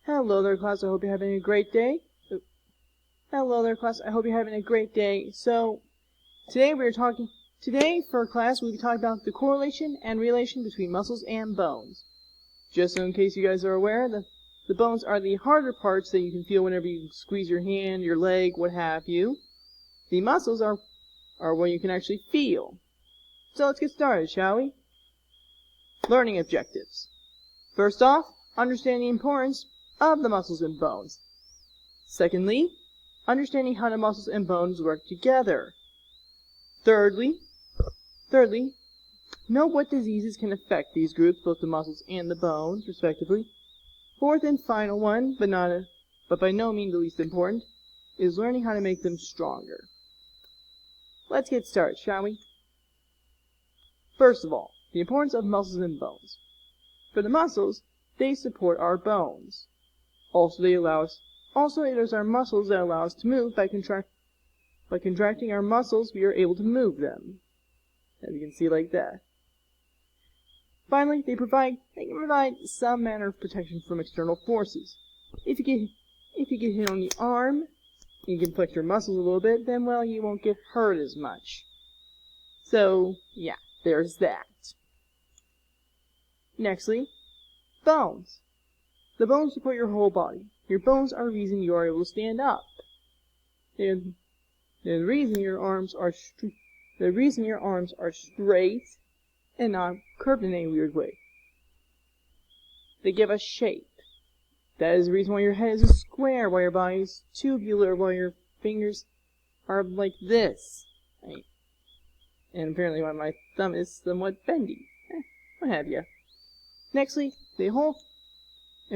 Hello there, class. I hope you're having a great day. Hello there, class. I hope you're having a great day. So, today for class, we'll be talking about the correlation and relation between muscles and bones. Just so in case you guys are aware, the bones are the harder parts that you can feel whenever you squeeze your hand, your leg, what have you. The muscles are what you can actually feel. So let's get started, shall we? Learning objectives. First off, understand the importance of the muscles and bones. Secondly, understanding how the muscles and bones work together. Thirdly, know what diseases can affect these groups, both the muscles and the bones, respectively. Fourth and final one, but by no means the least important, is learning how to make them stronger. Let's get started, shall we? First of all, the importance of muscles and bones. For the muscles, they support our bones. Also, it is our muscles that allow us to move. By contracting our muscles, we are able to move them. As you can see like that. Finally, they can provide some manner of protection from external forces. If you get hit on the arm, you can flex your muscles a little bit, then well, you won't get hurt as much. So, yeah, there's that. Nextly, bones. The bones support your whole body. Your bones are the reason you are able to stand up. They're the reason your arms are straight and not curved in any weird way. They give us shape. That is the reason why your head is a square, why your body is tubular, why your fingers are like this. Right? And apparently why my thumb is somewhat bendy. What have you. Nextly, it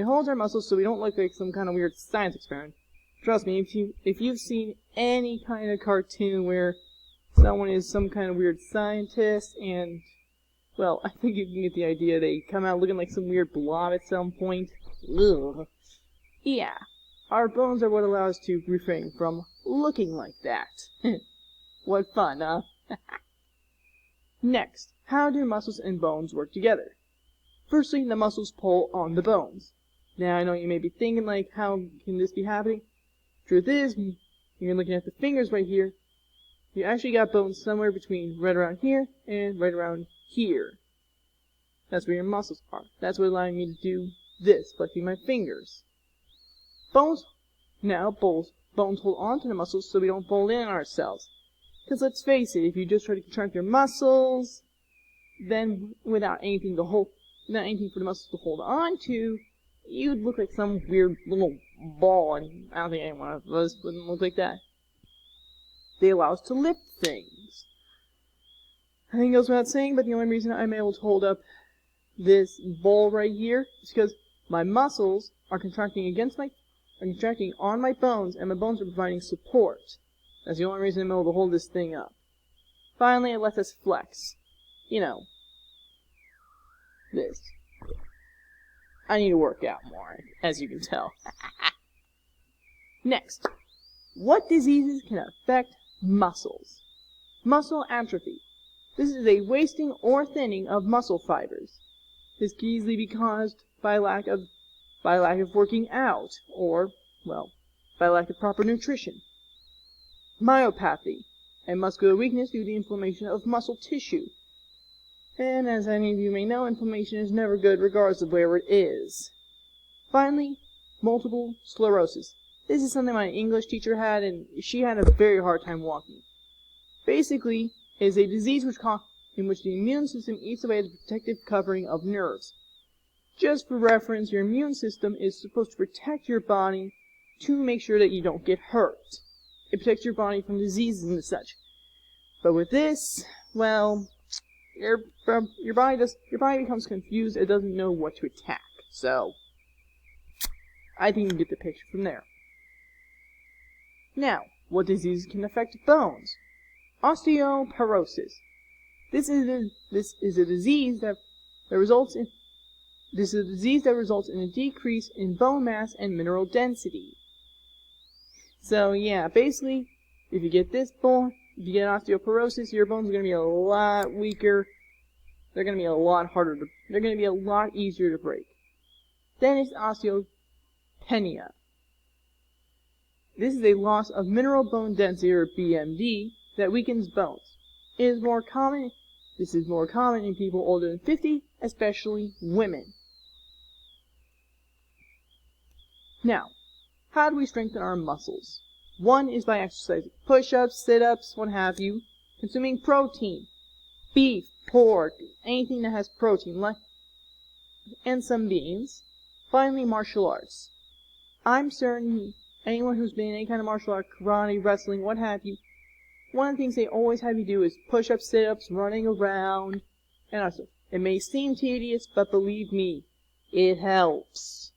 holds our muscles so we don't look like some kind of weird science experiment. Trust me, if you've seen any kind of cartoon where someone is some kind of weird scientist and, well, I think you can get the idea. They come out looking like some weird blob at some point. Ugh. Yeah, our bones are what allow us to refrain from looking like that. What fun, huh? Next, how do muscles and bones work together? Firstly, the muscles pull on the bones. Now, I know you may be thinking, like, how can this be happening? Truth is, you're looking at the fingers right here. You actually got bones somewhere between right around here and right around here. That's where your muscles are. That's what allowing me to do this, flexing my fingers. Bones hold on to the muscles so we don't fold in on ourselves. Because let's face it, if you just try to contract your muscles, then without anything for the muscles to hold on to, you'd look like some weird little ball, and I don't think any one of us would look like that. They allow us to lift things. I think it goes without saying, but the only reason I'm able to hold up this ball right here is because my muscles are contracting on my bones, and my bones are providing support. That's the only reason I'm able to hold this thing up. Finally, it lets us flex. You know, this. I need to work out more, as you can tell. Next, what diseases can affect muscles? Muscle atrophy. This is a wasting or thinning of muscle fibers. This can easily be caused by lack of working out, or, well, by lack of proper nutrition. Myopathy, a muscular weakness due to inflammation of muscle tissue. And as any of you may know, inflammation is never good regardless of where it is. Finally, multiple sclerosis. This is something my English teacher had, and she had a very hard time walking. Basically, it is a disease in which the immune system eats away the protective covering of nerves. Just for reference, your immune system is supposed to protect your body to make sure that you don't get hurt. It protects your body from diseases and such. But with this, well, your body becomes confused. It doesn't know what to attack. So, I think you can get the picture from there. Now, what diseases can affect bones? Osteoporosis. This is a disease that results in a decrease in bone mass and mineral density. So yeah, basically, if you get osteoporosis, your bones are going to be a lot weaker. They're going to be a lot easier to break. Then it's osteopenia. This is a loss of mineral bone density, or BMD, that weakens bones. This is more common in people older than 50, especially women. Now, how do we strengthen our muscles? One is by exercising, push-ups, sit-ups, what have you, consuming protein, beef, pork, anything that has protein, and some beans. Finally, martial arts. I'm certain anyone who's been in any kind of martial art, karate, wrestling, what have you, one of the things they always have you do is push-ups, sit-ups, running around, and also, it may seem tedious, but believe me, it helps.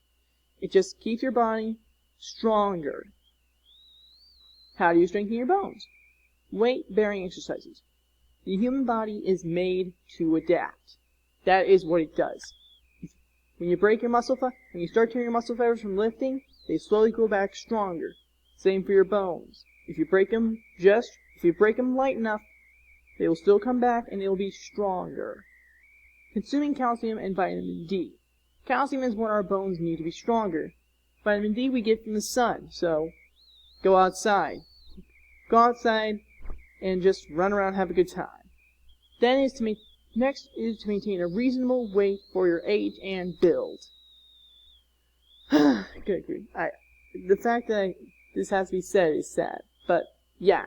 It just keeps your body stronger. How do you strengthen your bones? Weight-bearing exercises. The human body is made to adapt. That is what it does. When you break your muscle when you start tearing your muscle fibers from lifting, they slowly go back stronger. Same for your bones. If you break them light enough, they will still come back and they will be stronger. Consuming calcium and vitamin D. Calcium is what our bones need to be stronger. Vitamin D we get from the sun, so go outside. Go outside and just run around and have a good time. Next is to maintain a reasonable weight for your age and build. Good grief. The fact that this has to be said is sad, but yeah.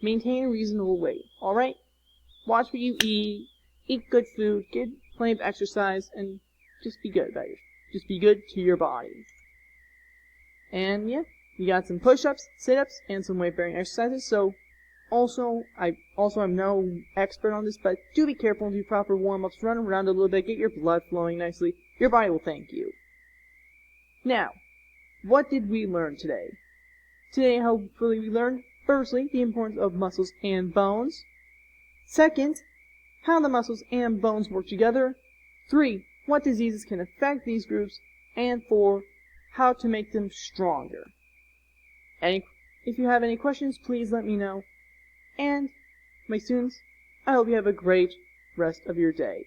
Maintain a reasonable weight, alright? Watch what you eat good food, get plenty of exercise, and just be good about it. Just be good to your body. And yeah, you got some push-ups, sit-ups, and some weight-bearing exercises, so I'm no expert on this, but do be careful, do proper warm-ups, run around a little bit, get your blood flowing nicely. Your body will thank you. Now, what did we learn today? Today, hopefully we learned, firstly, the importance of muscles and bones. Second, how the muscles and bones work together. 3, what diseases can affect these groups. And 4, how to make them stronger. If you have any questions, please let me know. And, my students, I hope you have a great rest of your day.